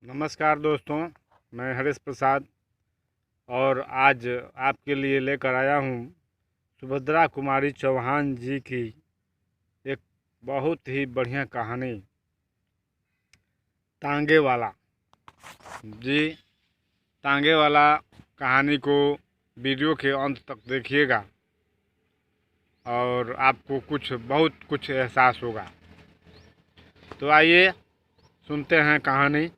नमस्कार दोस्तों, मैं हरीश प्रसाद और आज आपके लिए लेकर आया हूँ सुभद्रा कुमारी चौहान जी की एक बहुत ही बढ़िया कहानी तांगे वाला। जी, तांगे वाला कहानी को वीडियो के अंत तक देखिएगा और आपको बहुत कुछ एहसास होगा। तो आइए सुनते हैं कहानी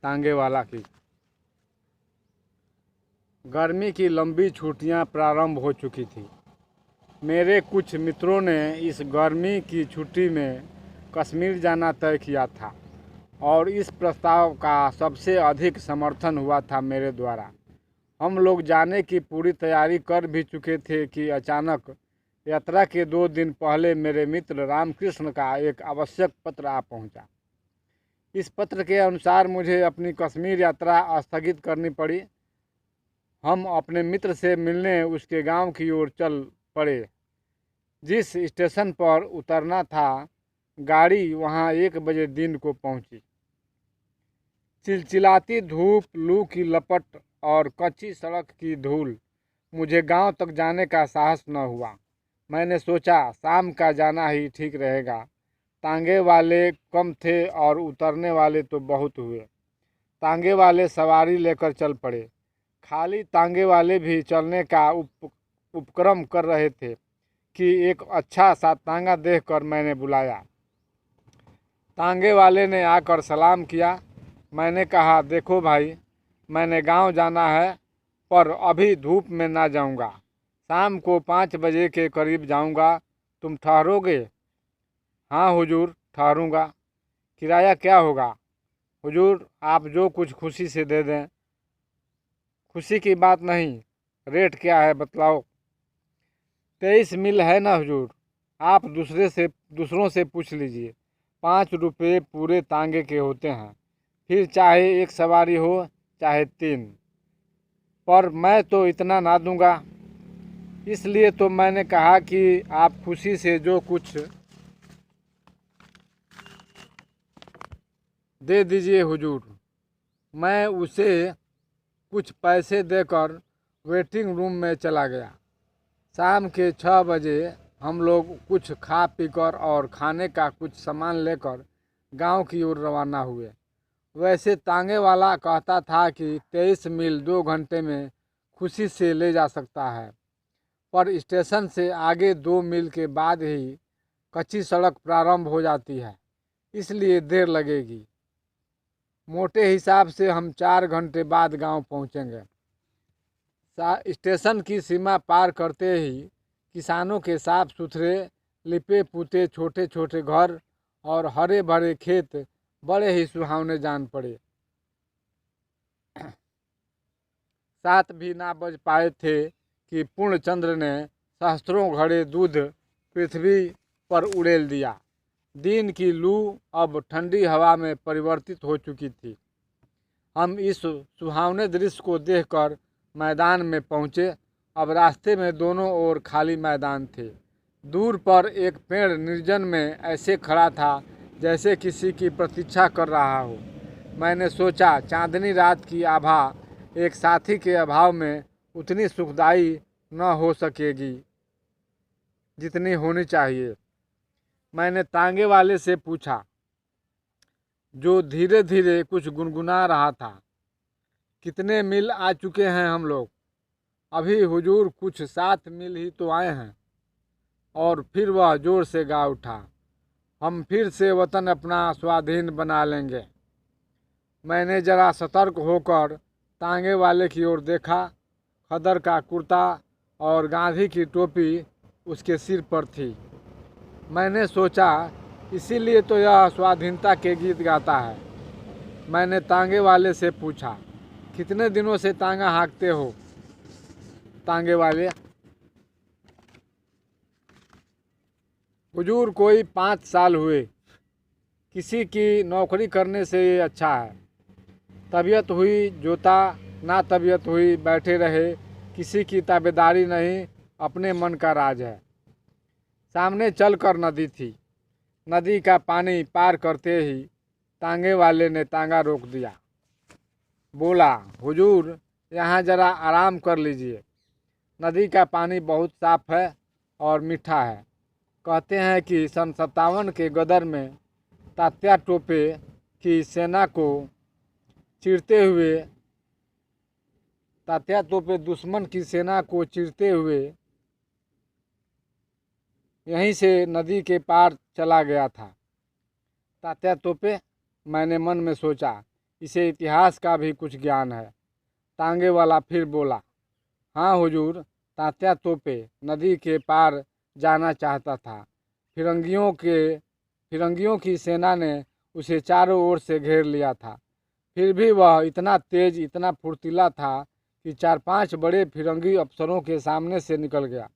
तांगे वाला की। गर्मी की लंबी छुट्टियां प्रारंभ हो चुकी थी। मेरे कुछ मित्रों ने इस गर्मी की छुट्टी में कश्मीर जाना तय किया था और इस प्रस्ताव का सबसे अधिक समर्थन हुआ था मेरे द्वारा। हम लोग जाने की पूरी तैयारी कर भी चुके थे कि अचानक यात्रा के 2 दिन पहले मेरे मित्र रामकृष्ण का एक आवश्यक पत्र आ पहुंचा। इस पत्र के अनुसार मुझे अपनी कश्मीर यात्रा स्थगित करनी पड़ी। हम अपने मित्र से मिलने उसके गांव की ओर चल पड़े। जिस स्टेशन पर उतरना था, गाड़ी वहां 1 बजे दिन को पहुंची। चिलचिलाती धूप, लू की लपट और कच्ची सड़क की धूल, मुझे गांव तक जाने का साहस न हुआ। मैंने सोचा शाम का जाना ही ठीक रहेगा। तांगे वाले कम थे और उतरने वाले तो बहुत हुए। तांगे वाले सवारी लेकर चल पड़े। खाली तांगे वाले भी चलने का उपक्रम कर रहे थे कि एक अच्छा सा तांगा देखकर मैंने बुलाया। तांगे वाले ने आकर सलाम किया। मैंने कहा, देखो भाई, मैंने गांव जाना है पर अभी धूप में ना जाऊंगा। शाम को 5 बजे के करीब जाऊंगा। तुम ठहरोगे? हाँ हुजूर, ठहरूंगा। किराया क्या होगा? हुजूर, आप जो कुछ खुशी से दे दें। खुशी की बात नहीं, रेट क्या है बतलाओ। 23 मील है ना हुजूर? आप दूसरों से पूछ लीजिए। 5 रुपये पूरे तांगे के होते हैं, फिर चाहे एक सवारी हो चाहे 3। पर मैं तो इतना ना दूंगा। इसलिए तो मैंने कहा कि आप खुशी से जो कुछ दे दीजिए हुजूर। मैं उसे कुछ पैसे देकर वेटिंग रूम में चला गया। शाम के 6 बजे हम लोग कुछ खा पीकर और खाने का कुछ सामान लेकर गांव की ओर रवाना हुए। वैसे तांगे वाला कहता था कि 23 मील 2 घंटे में खुशी से ले जा सकता है, पर स्टेशन से आगे 2 मील के बाद ही कच्ची सड़क प्रारंभ हो जाती है, इसलिए देर लगेगी। मोटे हिसाब से हम 4 घंटे बाद गांव पहुंचेंगे। स्टेशन की सीमा पार करते ही किसानों के साफ सुथरे लिपे पुते छोटे छोटे घर और हरे भरे खेत बड़े ही सुहावने जान पड़े। 7 भी ना बज पाए थे कि पूर्णचंद्र ने सहस्त्रों घड़े दूध पृथ्वी पर उड़ेल दिया। दिन की लू अब ठंडी हवा में परिवर्तित हो चुकी थी। हम इस सुहावने दृश्य को देखकर मैदान में पहुंचे। अब रास्ते में दोनों ओर खाली मैदान थे। दूर पर एक पेड़ निर्जन में ऐसे खड़ा था जैसे किसी की प्रतीक्षा कर रहा हो। मैंने सोचा चांदनी रात की आभा एक साथी के अभाव में उतनी सुखदायी न हो सकेगी जितनी होनी चाहिए। मैंने तांगे वाले से पूछा, जो धीरे धीरे कुछ गुनगुना रहा था, कितने मील आ चुके हैं हम लोग? अभी हुजूर कुछ 7 मील ही तो आए हैं। और फिर वह जोर से गा उठा, हम फिर से वतन अपना स्वाधीन बना लेंगे। मैंने जरा सतर्क होकर तांगे वाले की ओर देखा। खदर का कुर्ता और गांधी की टोपी उसके सिर पर थी। मैंने सोचा इसीलिए तो यह स्वाधीनता के गीत गाता है। मैंने तांगे वाले से पूछा, कितने दिनों से तांगा हाँकते हो? तांगे वाले, हुजूर कोई 5 साल हुए। किसी की नौकरी करने से ये अच्छा है। तबीयत हुई जोता, ना तबीयत हुई बैठे रहे। किसी की ताबेदारी नहीं, अपने मन का राज है। सामने चलकर नदी थी। नदी का पानी पार करते ही तांगे वाले ने तांगा रोक दिया। बोला, हुजूर यहाँ जरा आराम कर लीजिए। नदी का पानी बहुत साफ है और मीठा है। कहते हैं कि सन 57 के गदर में तात्या टोपे की सेना को चीरते हुए तात्या तोपे दुश्मन की सेना को चीरते हुए यहीं से नदी के पार चला गया था। तात्या तोपे, मैंने मन में सोचा, इसे इतिहास का भी कुछ ज्ञान है। तांगे वाला फिर बोला, हाँ हुजूर, तात्या तोपे नदी के पार जाना चाहता था। फिरंगियों की सेना ने उसे चारों ओर से घेर लिया था। फिर भी वह इतना तेज, इतना फुर्तीला था कि 4-5 बड़े फिरंगी अफसरों के सामने से निकल गया,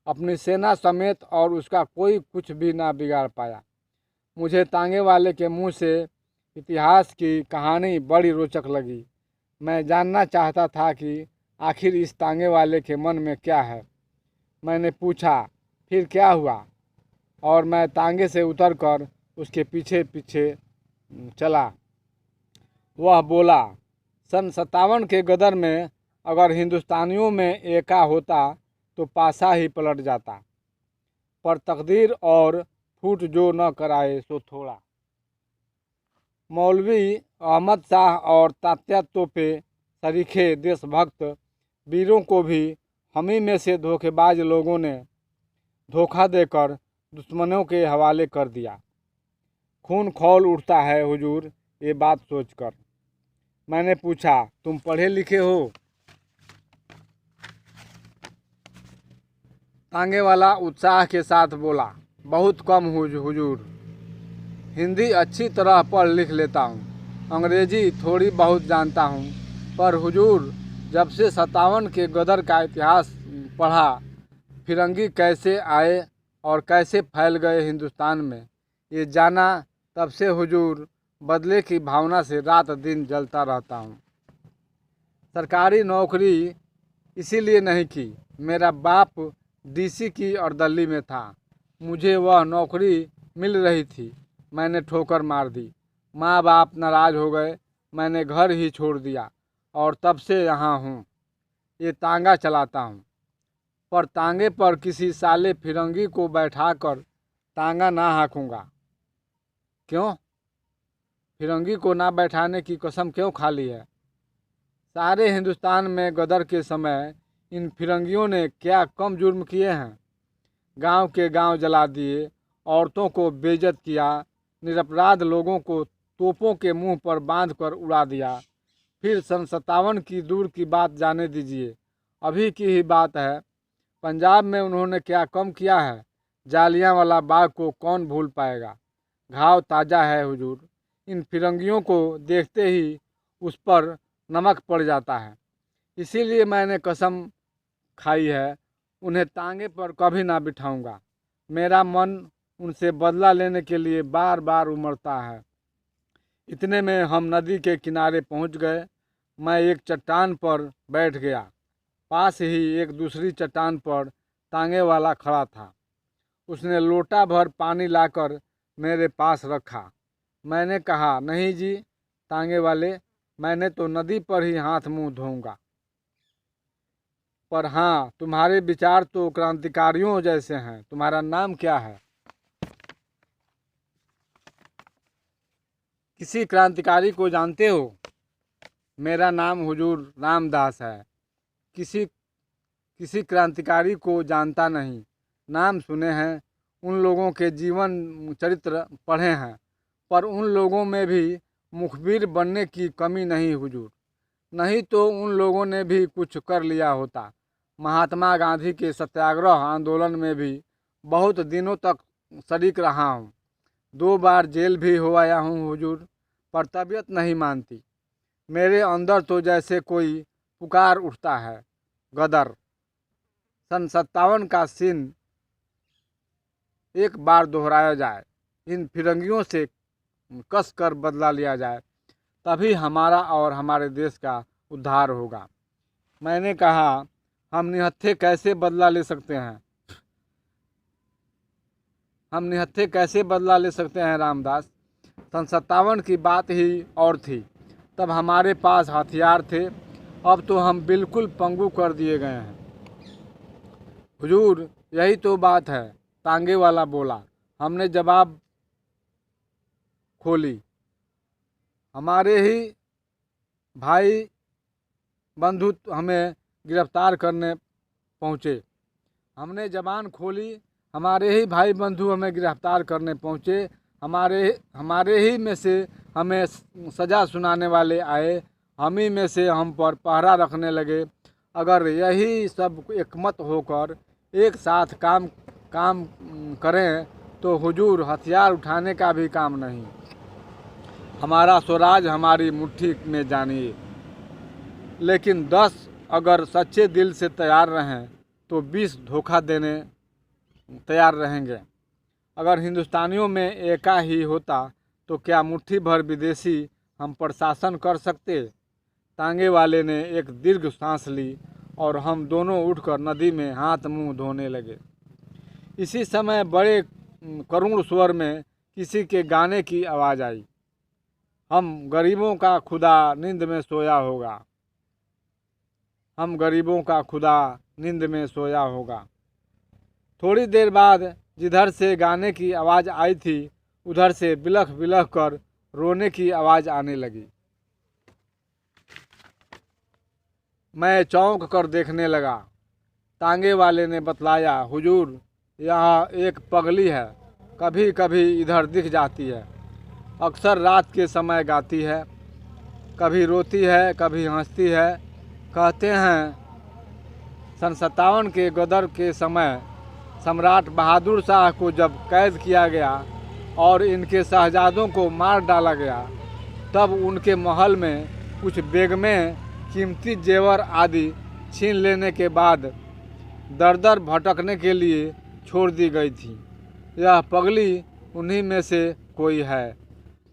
अपनी सेना समेत, और उसका कोई कुछ भी ना बिगाड़ पाया। मुझे तांगे वाले के मुंह से इतिहास की कहानी बड़ी रोचक लगी। मैं जानना चाहता था कि आखिर इस तांगे वाले के मन में क्या है। मैंने पूछा, फिर क्या हुआ? और मैं तांगे से उतरकर उसके पीछे पीछे चला। वह बोला, सन 57 के गदर में अगर हिंदुस्तानियों में एका होता तो पासा ही पलट जाता, पर तकदीर और फूट जो न कराए सो थोड़ा। मौलवी अहमद शाह और तात्या तोपे सरीखे देशभक्त वीरों को भी हमी में से धोखेबाज लोगों ने धोखा देकर दुश्मनों के हवाले कर दिया। खून खौल उठता है हुजूर ये बात सोचकर। मैंने पूछा, तुम पढ़े लिखे हो? तांगे वाला उत्साह के साथ बोला, बहुत कम हुजूर। हिंदी अच्छी तरह पढ़ लिख लेता हूँ, अंग्रेजी थोड़ी बहुत जानता हूँ, पर हुजूर जब से 57 के गदर का इतिहास पढ़ा, फिरंगी कैसे आए और कैसे फैल गए हिंदुस्तान में, ये जाना, तब से हुजूर बदले की भावना से रात दिन जलता रहता हूँ। सरकारी नौकरी इसीलिए नहीं की, मेरा बाप डीसी की अर्दली में था। मुझे वह नौकरी मिल रही थी, मैंने ठोकर मार दी। माँ बाप नाराज हो गए, मैंने घर ही छोड़ दिया और तब से यहाँ हूँ। ये तांगा चलाता हूँ, पर तांगे पर किसी साले फिरंगी को बैठाकर तांगा ना हाँकूंगा। क्यों? फिरंगी को ना बैठाने की कसम क्यों खा ली है? सारे हिंदुस्तान में गदर के समय इन फिरंगियों ने क्या कम जुर्म किए हैं? गांव के गांव जला दिए, औरतों को बेइज्जत किया, निरपराध लोगों को तोपों के मुंह पर बांधकर उड़ा दिया। फिर सन 57 की दूर की बात जाने दीजिए, अभी की ही बात है, पंजाब में उन्होंने क्या कम किया है? जालियांवाला बाग को कौन भूल पाएगा? घाव ताज़ा है हुजूर। इन फिरंगियों को देखते ही उस पर नमक पड़ जाता है। इसीलिए मैंने कसम खाई है, उन्हें तांगे पर कभी ना बिठाऊंगा। मेरा मन उनसे बदला लेने के लिए बार बार उमड़ता है। इतने में हम नदी के किनारे पहुंच गए। मैं एक चट्टान पर बैठ गया। पास ही एक दूसरी चट्टान पर तांगे वाला खड़ा था। उसने लोटा भर पानी लाकर मेरे पास रखा। मैंने कहा, नहीं जी तांगे वाले, मैंने तो नदी पर ही हाथ मुंह धोऊंगा। पर हाँ, तुम्हारे विचार तो क्रांतिकारियों जैसे हैं। तुम्हारा नाम क्या है? किसी क्रांतिकारी को जानते हो? मेरा नाम हुजूर रामदास है। किसी क्रांतिकारी को जानता नहीं। नाम सुने हैं, उन लोगों के जीवन चरित्र पढ़े हैं, पर उन लोगों में भी मुखबिर बनने की कमी नहीं हुजूर। नहीं तो उन लोगों ने भी कुछ कर लिया होता। महात्मा गांधी के सत्याग्रह आंदोलन में भी बहुत दिनों तक शरीक रहा हूँ। 2 बार जेल भी हो आया हूँ हुजूर, पर तबीयत नहीं मानती। मेरे अंदर तो जैसे कोई पुकार उठता है, गदर। सन 57 का सीन एक बार दोहराया जाए, इन फिरंगियों से कस कर बदला लिया जाए, तभी हमारा और हमारे देश का उद्धार होगा। मैंने कहा, हम निहत्थे कैसे बदला ले सकते हैं? हम निहत्थे कैसे बदला ले सकते हैं रामदास? सन 57 की बात ही और थी। तब हमारे पास हथियार थे, अब तो हम बिल्कुल पंगु कर दिए गए हैं। हुजूर, यही तो बात है, तांगे वाला बोला। हमने जवाब खोली। हमारे ही भाई बंधु हमें गिरफ्तार करने पहुँचे। हमने जबान खोली। हमारे ही भाई बंधु हमें गिरफ्तार करने पहुँचे। हमारे ही में से हमें सज़ा सुनाने वाले आए। हम ही में से हम पर पहरा रखने लगे। अगर यही सब एकमत होकर एक साथ काम काम करें तो हुजूर हथियार उठाने का भी काम नहीं। हमारा स्वराज हमारी मुट्ठी में जानिए। लेकिन 10 अगर सच्चे दिल से तैयार रहें तो 20 धोखा देने तैयार रहेंगे। अगर हिंदुस्तानियों में एका ही होता तो क्या मुट्ठी भर विदेशी हम पर शासन कर सकते? तांगे वाले ने एक दीर्घ सांस ली और हम दोनों उठकर नदी में हाथ मुंह धोने लगे। इसी समय बड़े करुण स्वर में किसी के गाने की आवाज़ आई। हम गरीबों का खुदा नींद में सोया होगा। हम गरीबों का खुदा नींद में सोया होगा। थोड़ी देर बाद जिधर से गाने की आवाज़ आई थी उधर से बिलख बिलख कर रोने की आवाज़ आने लगी। मैं चौंक कर देखने लगा। तांगे वाले ने बतलाया, हुजूर, यहाँ एक पगली है, कभी कभी इधर दिख जाती है। अक्सर रात के समय गाती है, कभी रोती है, कभी हंसती है। कहते हैं 57 के गदर के समय सम्राट बहादुर शाह को जब कैद किया गया और इनके शहजादों को मार डाला गया, तब उनके महल में कुछ बेगमें कीमती जेवर आदि छीन लेने के बाद दर दर भटकने के लिए छोड़ दी गई थी। यह पगली उन्हीं में से कोई है।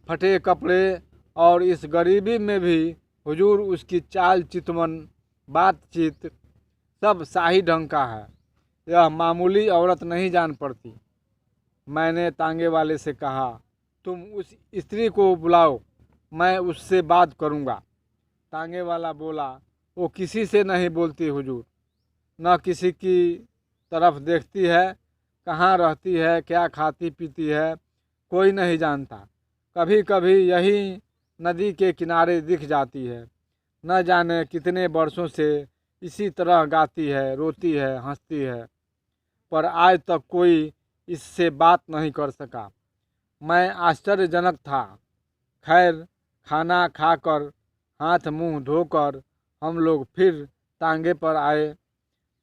फटे कपड़े और इस गरीबी में भी हुजूर उसकी चाल चितवन, बातचीत सब शाही ढंग का है। यह मामूली औरत नहीं जान पड़ती। मैंने तांगे वाले से कहा, तुम उस स्त्री को बुलाओ, मैं उससे बात करूंगा। तांगे वाला बोला, वो किसी से नहीं बोलती हुजूर, न किसी की तरफ देखती है, कहाँ रहती है, क्या खाती पीती है, कोई नहीं जानता। कभी कभी यही नदी के किनारे दिख जाती है। न जाने कितने वर्षों से इसी तरह गाती है, रोती है, हंसती है, पर आज तक कोई इससे बात नहीं कर सका। मैं आश्चर्यजनक था। खैर, खाना खाकर हाथ मुंह धोकर हम लोग फिर तांगे पर आए।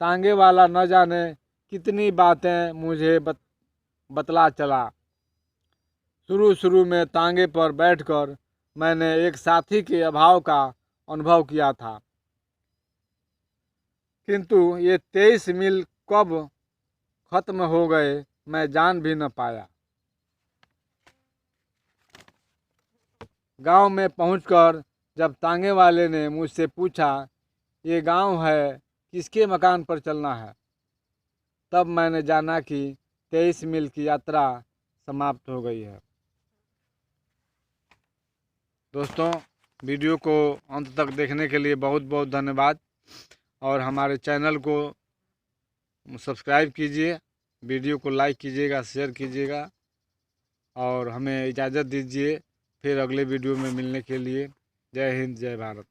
तांगे वाला न जाने कितनी बातें मुझे बतला चला। शुरू में तांगे पर बैठकर मैंने एक साथी के अभाव का अनुभव किया था, किंतु ये 23 मील कब खत्म हो गए मैं जान भी न पाया। गांव में पहुंचकर जब तांगे वाले ने मुझसे पूछा, ये गांव है, किसके मकान पर चलना है, तब मैंने जाना कि 23 मील की यात्रा समाप्त हो गई है। दोस्तों, वीडियो को अंत तक देखने के लिए बहुत बहुत धन्यवाद और हमारे चैनल को सब्सक्राइब कीजिए, वीडियो को लाइक कीजिएगा, शेयर कीजिएगा और हमें इजाज़त दीजिए फिर अगले वीडियो में मिलने के लिए। जय हिंद, जय भारत।